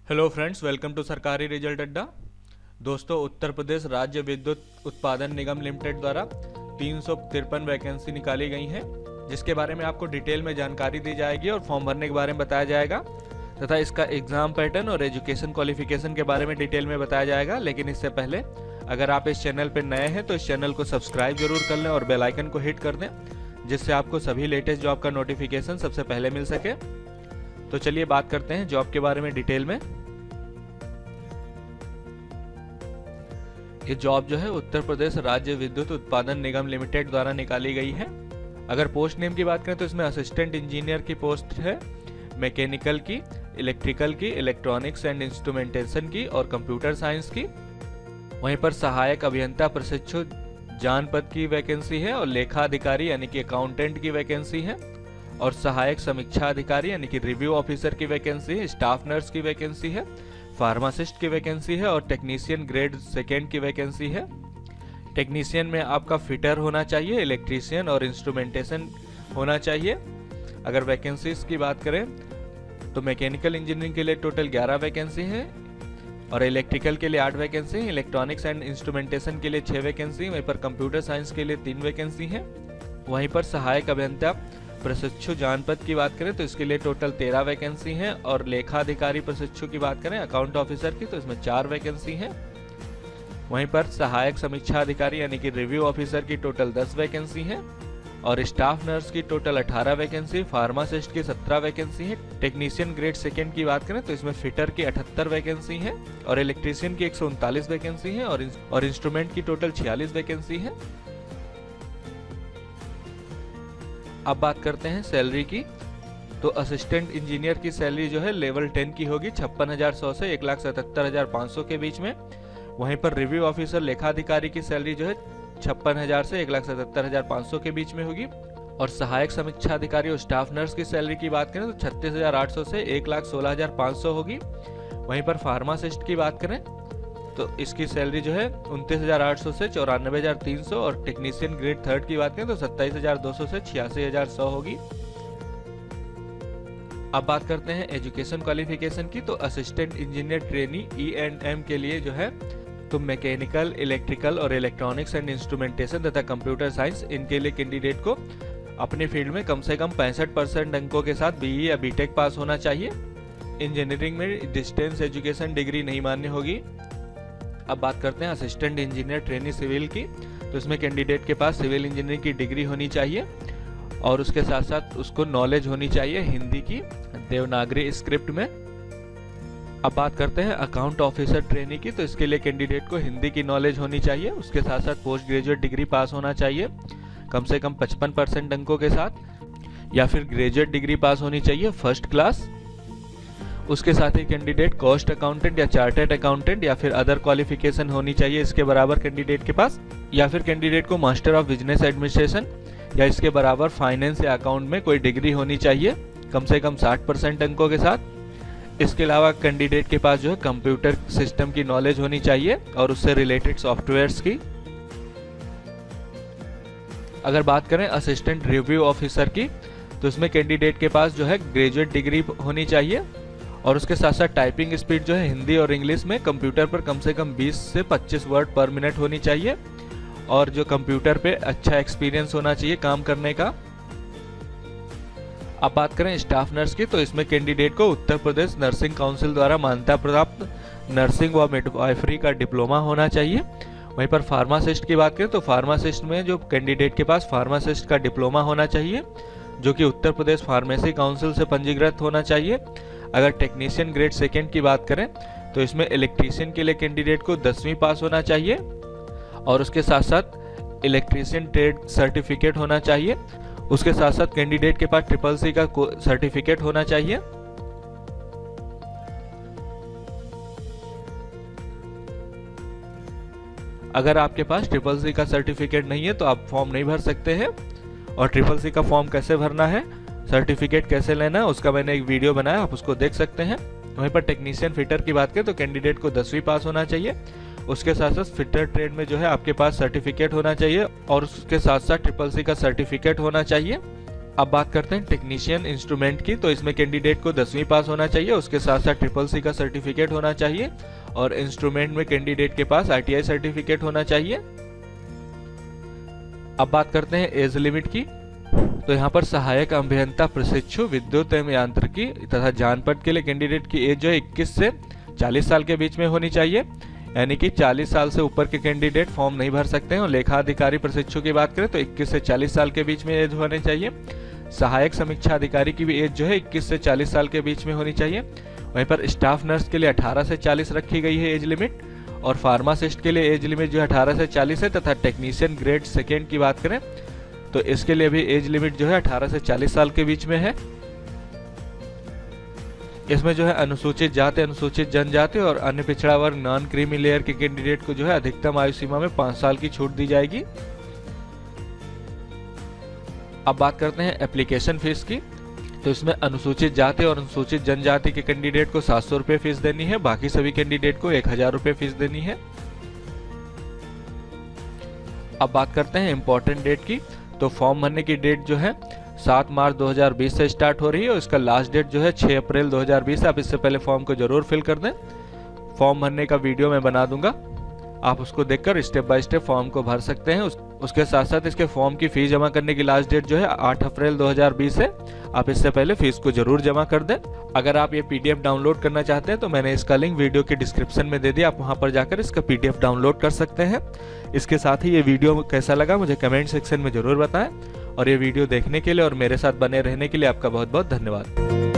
Hello friends, welcome to सरकारी result अड्डा। दोस्तों, उत्तर प्रदेश राज्य विद्युत उत्पादन निगम लिमिटेड द्वारा 353 वैकेंसी निकाली गई हैं, जिसके बारे में आपको डिटेल में जानकारी दी जाएगी और फॉर्म भरने के बारे में बताया जाएगा तथा इसका एग्ज़ाम पैटर्न और एजुकेशन क्वालिफिकेशन के बारे में डिटेल में बताया जाएगा। लेकिन इससे पहले अगर आप इस चैनल पर नए हैं तो इस चैनल को सब्सक्राइब जरूर कर लें और बेल आइकन को हिट कर दें, जिससे आपको सभी लेटेस्ट जॉब का नोटिफिकेशन सबसे पहले मिल सके। तो चलिए बात करते हैं जॉब के बारे में डिटेल में। ये जॉब जो है उत्तर प्रदेश राज्य विद्युत उत्पादन निगम लिमिटेड द्वारा निकाली गई है। अगर पोस्ट नेम की बात करें तो इसमें असिस्टेंट इंजीनियर की पोस्ट है, मैकेनिकल की, इलेक्ट्रिकल की, इलेक्ट्रॉनिक्स एंड इंस्ट्रूमेंटेशन की और कंप्यूटर साइंस की। वहीं पर सहायक अभियंता प्रशिक्षु जान पद की वैकेंसी है और लेखा अधिकारी यानी कि अकाउंटेंट की वैकेंसी है और सहायक समीक्षा अधिकारी यानी कि रिव्यू ऑफिसर की वैकेंसी है, स्टाफ नर्स की वैकेंसी है, फार्मासिस्ट की वैकेंसी है और टेक्नीशियन ग्रेड सेकेंड की वैकेंसी है। टेक्नीशियन में आपका फिटर होना चाहिए, इलेक्ट्रीशियन और इंस्ट्रूमेंटेशन होना चाहिए। अगर वैकेंसीज की बात करें तो मैकेनिकल इंजीनियरिंग के लिए टोटल 11 वैकेंसी है और इलेक्ट्रिकल के लिए 8 वैकेंसी, इलेक्ट्रॉनिक्स एंड इंस्ट्रूमेंटेशन के लिए 6 वैकेंसी, वहीं पर कंप्यूटर साइंस के लिए 3 वैकेंसी है। वहीं पर सहायक अभियंता प्रशिक्षु जान पद की बात करें तो इसके लिए टोटल 13 वैकेंसी हैं और लेखा अधिकारी प्रशिक्षु की बात करें अकाउंट ऑफिसर की तो इसमें 4 वैकेंसी हैं। वहीं पर सहायक समीक्षा अधिकारी यानी कि रिव्यू ऑफिसर की टोटल 10 वैकेंसी हैं और स्टाफ नर्स की टोटल 18 वैकेंसी, फार्मासिस्ट की 17 वैकेंसी है। टेक्नीशियन ग्रेड सेकेंड की बात करें तो इसमें फिटर की 78 वैकेंसी है और इलेक्ट्रीशियन की 139 वैकेंसी है और इंस्ट्रूमेंट की टोटल 46 वैकेंसी है। अब बात करते हैं सैलरी की। तो असिस्टेंट इंजीनियर की सैलरी जो है लेवल 10 की होगी 56,100 से 1,77,500 के बीच में। वहीं पर रिव्यू ऑफिसर लेखाधिकारी की सैलरी जो है 56,000 से 1,77,500 के बीच में होगी और सहायक समीक्षा अधिकारी और स्टाफ नर्स की सैलरी की बात करें तो 36,800 से 1,16,500 होगी। वहीं पर फार्मासिस्ट की बात करें तो इसकी सैलरी जो है 29,800 से 94,300 और टेक्नीशियन ग्रेड थर्ड की बात करें तो 27,200 से 86,100 होगी। अब बात करते हैं एजुकेशन क्वालिफिकेशन की। तो असिस्टेंट इंजीनियर ट्रेनी E&M के लिए जो है तो मैकेनिकल, इलेक्ट्रिकल और इलेक्ट्रॉनिक्स एंड इंस्ट्रूमेंटेशन तथा कंप्यूटर साइंस, इनके लिए कैंडिडेट को अपने फील्ड में कम से कम 65% अंकों के साथ BE या BTech पास होना चाहिए। इंजीनियरिंग में डिस्टेंस एजुकेशन डिग्री नहीं मान्य होगी। अब बात करते हैं असिस्टेंट इंजीनियर ट्रेनी सिविल की। तो इसमें कैंडिडेट के पास सिविल इंजीनियरिंग की डिग्री होनी चाहिए और उसके साथ साथ उसको नॉलेज होनी चाहिए हिंदी की देवनागरी स्क्रिप्ट में। अब बात करते हैं अकाउंट ऑफिसर ट्रेनी की। तो इसके लिए कैंडिडेट को हिंदी की नॉलेज होनी चाहिए, उसके साथ साथ पोस्ट ग्रेजुएट डिग्री पास होना चाहिए कम से कम 55% अंकों के साथ या फिर ग्रेजुएट डिग्री पास होनी चाहिए फर्स्ट क्लास। उसके साथ ही कैंडिडेट कॉस्ट अकाउंटेंट या चार्टर्ड अकाउंटेंट या फिर अदर क्वालिफिकेशन होनी चाहिए इसके बराबर कैंडिडेट के पास, या फिर कैंडिडेट को मास्टर ऑफ बिजनेस एडमिनिस्ट्रेशन या इसके बराबर फाइनेंस या अकाउंट में कोई डिग्री होनी चाहिए कम से कम 60% अंकों के साथ। इसके अलावा कैंडिडेट के पास जो है कंप्यूटर सिस्टम की नॉलेज होनी चाहिए और उससे रिलेटेड सॉफ्टवेयर्स की। अगर बात करें असिस्टेंट रिव्यू ऑफिसर की तो इसमें कैंडिडेट के पास जो है ग्रेजुएट डिग्री होनी चाहिए और उसके साथ साथ टाइपिंग स्पीड जो है हिंदी और इंग्लिश में कंप्यूटर पर कम से कम 20 से 25 वर्ड पर मिनट होनी चाहिए और जो कंप्यूटर पे अच्छा एक्सपीरियंस होना चाहिए काम करने का। अब बात करें स्टाफ नर्स की तो इसमें कैंडिडेट को उत्तर प्रदेश नर्सिंग काउंसिल द्वारा मान्यता प्राप्त नर्सिंग व मिडवाइफरी का डिप्लोमा होना चाहिए। वहीं पर फार्मासिस्ट की बात करें तो फार्मासिस्ट में जो कैंडिडेट के पास फार्मासिस्ट का डिप्लोमा होना चाहिए जो कि उत्तर प्रदेश फार्मेसी काउंसिल से पंजीकृत होना चाहिए। अगर टेक्नीशियन ग्रेड सेकेंड की बात करें तो इसमें इलेक्ट्रीशियन के लिए कैंडिडेट को 10वीं पास होना चाहिए और उसके साथ साथ इलेक्ट्रीशियन ट्रेड सर्टिफिकेट होना चाहिए। उसके साथ साथ कैंडिडेट के पास CCC का सर्टिफिकेट होना चाहिए। अगर आपके पास CCC का सर्टिफिकेट नहीं है तो आप फॉर्म नहीं भर सकते हैं। और CCC का फॉर्म कैसे भरना है, सर्टिफिकेट कैसे लेना है, उसका मैंने एक वीडियो बनाया, आप उसको देख सकते हैं। वहीं पर टेक्नीशियन फिटर की बात करें तो कैंडिडेट को 10वीं पास होना चाहिए। उसके साथ साथ फिटर ट्रेड में जो है आपके पास सर्टिफिकेट होना चाहिए और उसके साथ साथ CCC का सर्टिफिकेट होना चाहिए। अब बात करते हैं टेक्नीशियन इंस्ट्रूमेंट की। तो इसमें कैंडिडेट को 10वीं पास होना चाहिए, उसके साथ साथ CCC का सर्टिफिकेट होना चाहिए और इंस्ट्रूमेंट में कैंडिडेट के पास ITI सर्टिफिकेट होना चाहिए। अब बात करते हैं एज लिमिट की। तो यहाँ पर सहायक अभियंता प्रशिक्षु विद्युत एवं यांत्रिकी तथा जानपट के लिए कैंडिडेट की एज जो है 21 से 40 साल के बीच में होनी चाहिए, यानी कि 40 साल से ऊपर के कैंडिडेट फॉर्म नहीं भर सकते हैं। और लेखा अधिकारी प्रशिक्षु की बात करें तो 21 से 40 साल के बीच में एज होनी चाहिए। सहायक समीक्षा अधिकारी की भी एज जो है 21 से 40 साल के बीच में होनी चाहिए। वहीं पर स्टाफ नर्स के लिए 18 से 40 रखी गई है एज लिमिट, और फार्मासिस्ट के लिए एज लिमिट जो है 18 से 40 है। तथा टेक्नीशियन ग्रेड सेकेंड की बात करें तो इसके लिए भी एज लिमिट जो है 18 से 40 साल के बीच में है। इसमें जो है अनुसूचित जाति, अनुसूचित जनजाति और अन्य पिछड़ा वर्ग नॉन क्रीमी लेयर के कैंडिडेट को जो है अधिकतम आयु सीमा में 5 साल की छूट दी जाएगी। अब बात करते हैं एप्लीकेशन फीस की। तो इसमें अनुसूचित जाति और अनुसूचित जनजाति के कैंडिडेट को 700 रुपये फीस देनी है, बाकी सभी कैंडिडेट को 1000 रुपये फीस देनी है। अब बात करते हैं इंपॉर्टेंट डेट की। तो फॉर्म भरने की डेट जो है 7 मार्च 2020 से स्टार्ट हो रही है और इसका लास्ट डेट जो है 6 अप्रैल 2020 है। आप इससे पहले फॉर्म को जरूर फिल कर दें। फॉर्म भरने का वीडियो मैं बना दूंगा, आप उसको देखकर स्टेप बाय स्टेप फॉर्म को भर सकते हैं। उसके साथ साथ इसके फॉर्म की फीस जमा करने की लास्ट डेट जो है 8 अप्रैल 2020 है। आप इससे पहले फीस को जरूर जमा कर दें। अगर आप ये PDF डाउनलोड करना चाहते हैं तो मैंने इसका लिंक वीडियो के डिस्क्रिप्शन में दे दिया, आप वहां पर जाकर इसका PDF डाउनलोड कर सकते हैं। इसके साथ ही ये वीडियो कैसा लगा मुझे कमेंट सेक्शन में जरूर बताएं, और ये वीडियो देखने के लिए और मेरे साथ बने रहने के लिए आपका बहुत बहुत धन्यवाद।